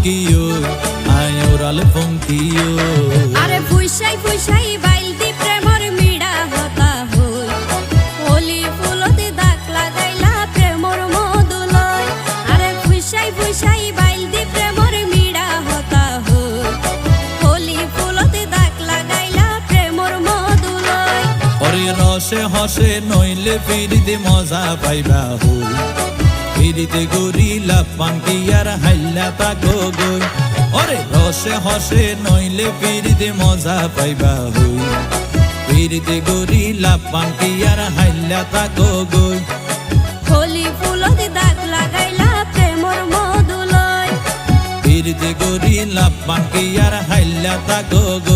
কিও আয় ওরাল ফঙ্কিও আরে ফুইসাই ফুইসাই বাইলতি প্রেমর মিড়া হতা হই হোলি ফুলতে দাগ লাগাইলা প্রেমর মধুলয় আরে ফুইসাই ফুইসাই বাইলতি প্রেমর মিড়া হতা হই হোলি ফুলতে দাগ লাগাইলা প্রেমর মধুলয় ওরে রসে হসে নইলে ফিরিতে মজা পাইবা হই ফিরিতে গরিলা পানকি আর হাইলা তাকো গই ওরে রসে হসে নইলে ফিরিতে মজা পাইবা হই ফিরিতে গরিলা পানকি আর হাইলা তাকো গই হোলি ফুলতে দাগ লাগাইলা প্রেমর মধুলয় ফিরিতে গরিলা পানকি আর হাইলা তাকো গই।